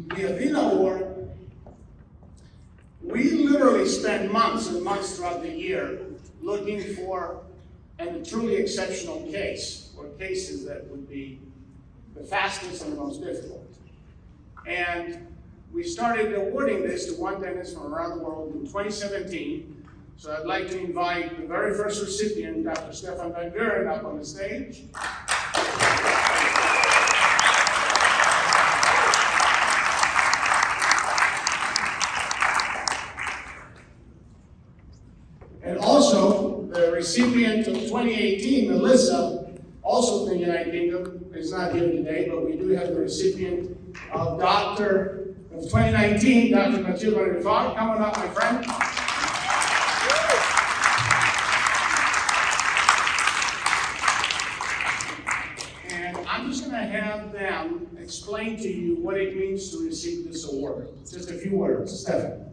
The Athena Award, we literally spend months and months throughout the year looking for a truly exceptional case, or cases that would be the fastest and the most difficult. And we started awarding this to one dentist from around the world in 2017. So I'd like to invite the very first recipient, Dr. Stefan Van Buren, up on the stage. And also, the recipient of 2018, Melissa, also from the United Kingdom, is not here today, but we do have the recipient of 2019, Dr. Mathilde Rifard. Come on up, my friend. And I'm just going to have them explain to you what it means to receive this award. Just a few words. Stefan.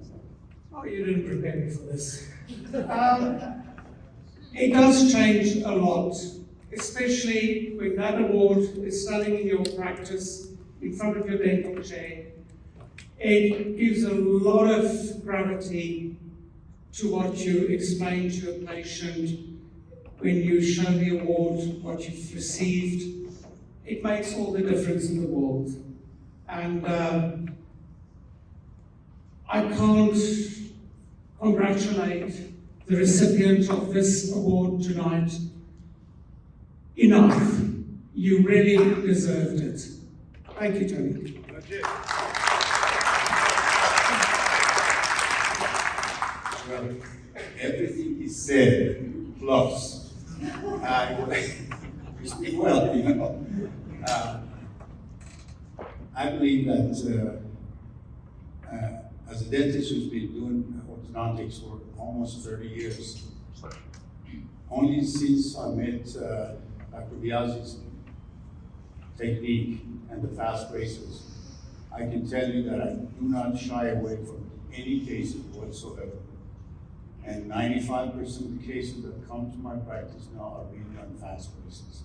Oh, you didn't prepare me for this. It does change a lot, especially when that award is standing in your practice in front of your dental chair. It gives a lot of gravity to what you explain to a patient when you show the award, what you've received. It makes all the difference in the world. And I can't congratulate the recipient of this award tonight enough. You really deserved it. Thank you, Tony. That's it. Well, everything he said, plus, you speak well, you know. I believe that as a dentist who's been doing orthodontics for almost 30 years, only since I met Dr. Biazzi's technique and the fast braces, I can tell you that I do not shy away from any cases whatsoever. And 95% of the cases that come to my practice now are being done fast braces.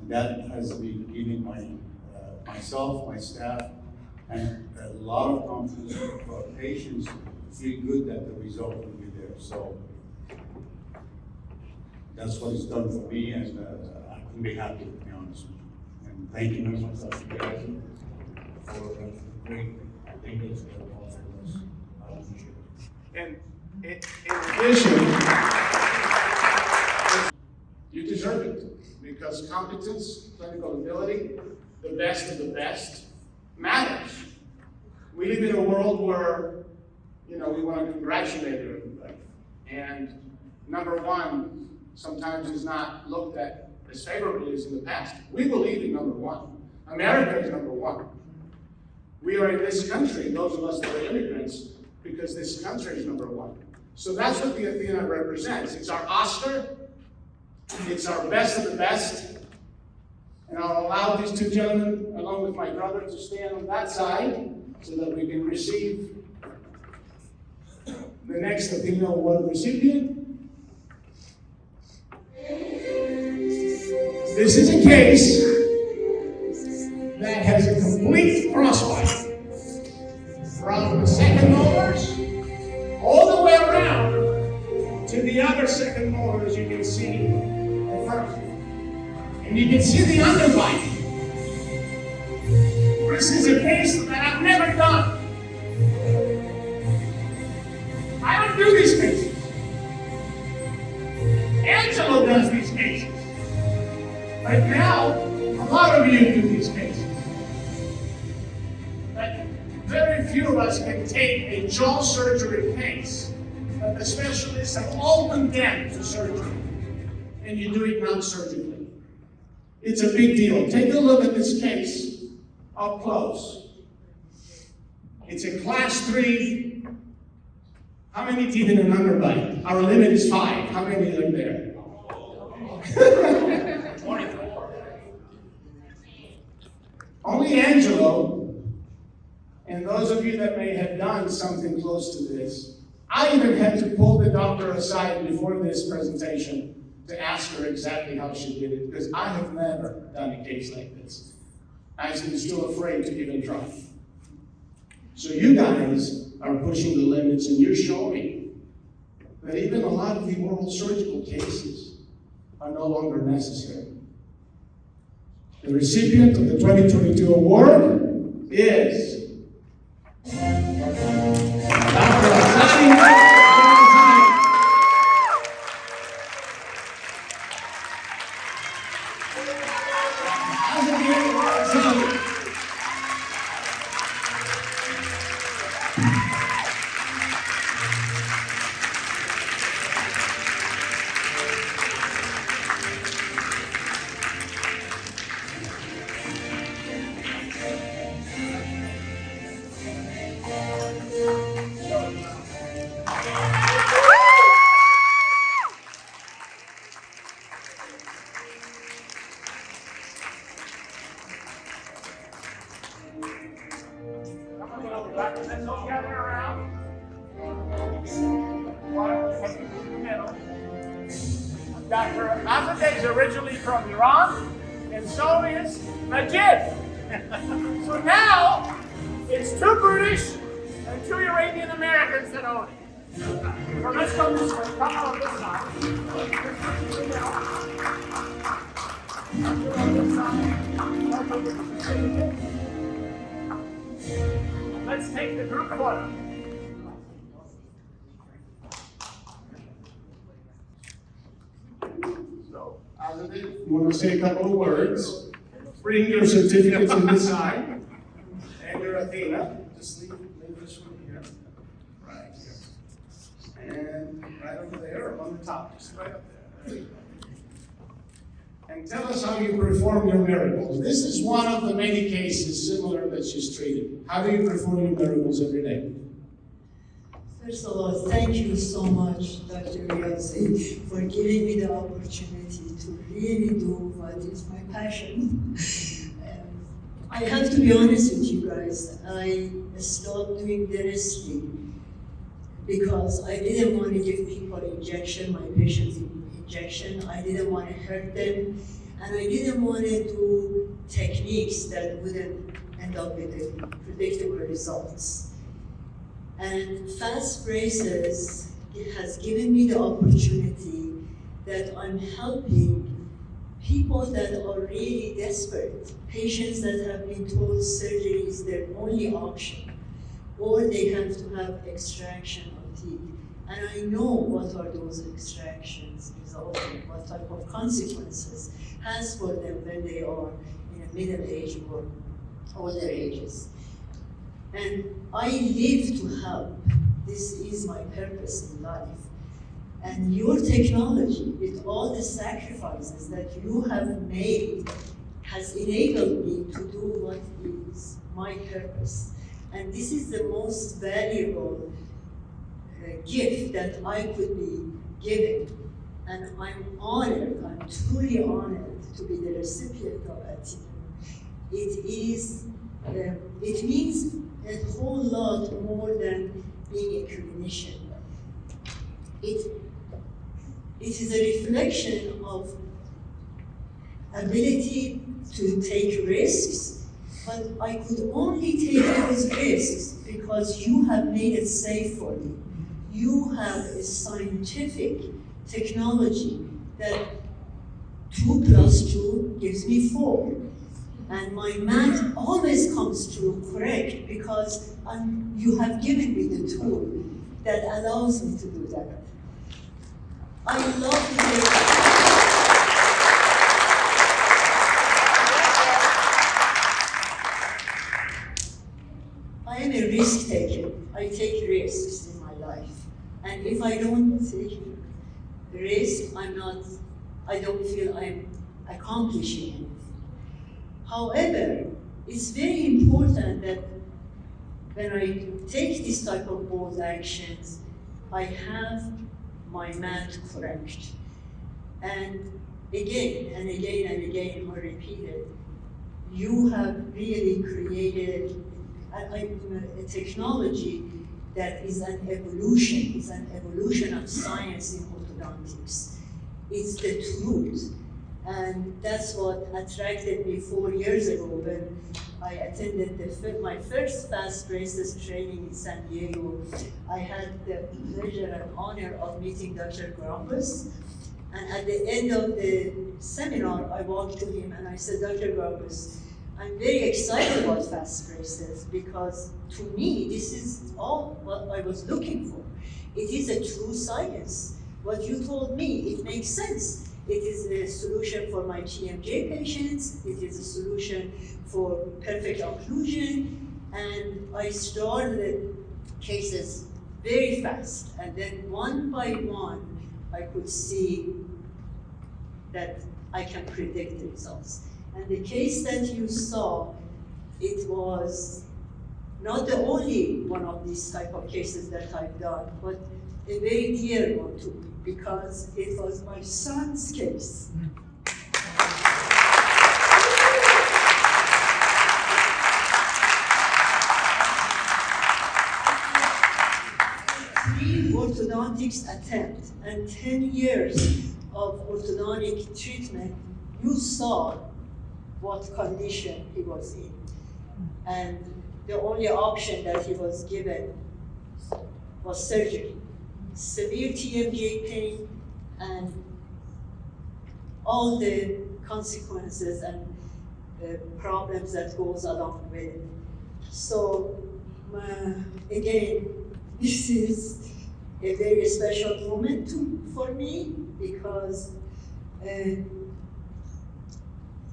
And that has been giving myself, my staff, and a lot of confidence for our patients to feel good that the result will be there. So that's what it's done for me, and I couldn't be happier, to be honest with you. And thank you very much, Dr. Biazzi, for great things that have offered us. I appreciate it. And in addition, you deserve it, because competence, clinical ability, the best of the best, matters. We live in a world where, we want to congratulate everybody. And number one sometimes is not looked at as favorably as in the past. We believe in number one. America is number one. We are in this country, those of us that are immigrants, because this country is number one. So that's what the Athena represents. It's our Oscar. It's our best of the best. And I'll allow these two gentlemen, along with my brother, to stand on that side so that we can receive the next Athena Award recipient. This is a case that has a complete crossbite from the second molars all the way around to the other second molars. You can see the first. And you can see the underbite. This is a case that I've never done. I don't do these cases. Angelo does these cases. But now, a lot of you do these cases. But very few of us can take a jaw surgery case that the specialists have all condemned to surgery, and you do it non-surgically. It's a big deal. Take a look at this case up close. It's a class 3. How many teeth in an underbite? Our limit is 5. How many are there? 24. Only Angelo, and those of you that may have done something close to this, I even had to pull the doctor aside before this presentation to ask her exactly how she did it, because I have never done a case like this. I'm still afraid to even try. So you guys are pushing the limits, and you're showing that even a lot of the oral surgical cases are no longer necessary. The recipient of the 2022 award is Dr. Afzali. Dr. Athena is originally from Iran, and so is Majid. So now, it's two British and two Iranian Americans that own it. So let's go this way. Come on this side. Let's take the group photo. You want to say a couple of words? Bring your certificates in this side. And your Athena. Just leave this one here. Right here. And right over there on the top. Just right up there. There you go. And tell us how you perform your miracles. This is one of the many cases similar that she's treated. How do you perform your miracles every day? First of all, thank you so much, Dr. Riazi, for giving me the opportunity to really do what is my passion. I have to be honest with you guys, I stopped doing dentistry because I didn't want to give people injection, my patients injection. I didn't want to hurt them, and I didn't want to do techniques that wouldn't end up with the predictable results. And Fastbraces has given me the opportunity that I'm helping people that are really desperate, patients that have been told surgery is their only option, or they have to have extraction of teeth. And I know what are those extractions resulting, what type of consequences has for them when they are in a middle age or older ages. And I live to help. This is my purpose in life. And your technology, with all the sacrifices that you have made, has enabled me to do what is my purpose. And this is the most valuable gift that I could be given. And I'm honored, I'm truly honored to be the recipient of Athena. It means a whole lot more than being a clinician. It is a reflection of ability to take risks, but I could only take those risks because you have made it safe for me. You have a scientific technology that 2 + 2 gives me 4. And my math always comes true correct because you have given me the tool that allows me to do that. I love to I am a risk taker. I take risks in my life. And if I don't take risk, I don't feel I'm accomplishing anything. However, it's very important that when I take this type of bold actions, I have my math correct. And again and again and again, I repeat it, you have really created a technology that is an evolution of science in orthodontics. It's the truth. And that's what attracted me 4 years ago when I attended my first Fastbraces training in San Diego. I had the pleasure and honor of meeting Dr. Grambus. And at the end of the seminar, I walked to him and I said, Dr. Grambus, I'm very excited about Fastbraces because to me, this is all what I was looking for. It is a true science. What you told me, it makes sense. It is a solution for my TMJ patients. It is a solution for perfect occlusion. And I started cases very fast. And then one by one, I could see that I can predict the results. And the case that you saw, it was not the only one of these type of cases that I've done, but a very dear one to me, because it was my son's case. Three orthodontics attempt and 10 years of orthodontic treatment, you saw what condition he was in. And the only option that he was given was surgery. Severe TMJ pain and all the consequences and problems that goes along with it. So again, this is a very special moment for me because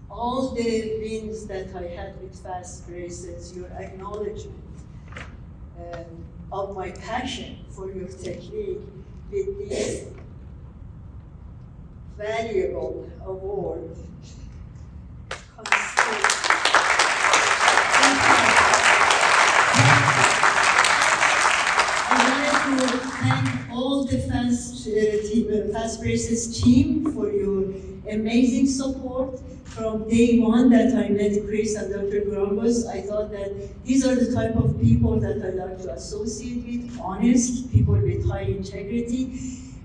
all the wins that I had with Fastbraces, your acknowledgement of my passion for your technique with this valuable award. I'd like to thank all the Fastbraces team for your amazing support. From day one that I met Chris and Dr. Grambus, I thought that these are the type of people that I like to associate with, honest, people with high integrity.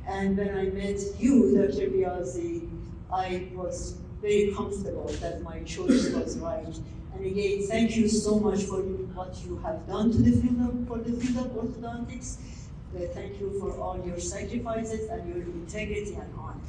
And when I met you, Dr. Biazzi, I was very comfortable that my choice was right. And again, thank you so much for what you have done to the field of orthodontics. Thank you for all your sacrifices and your integrity and honor.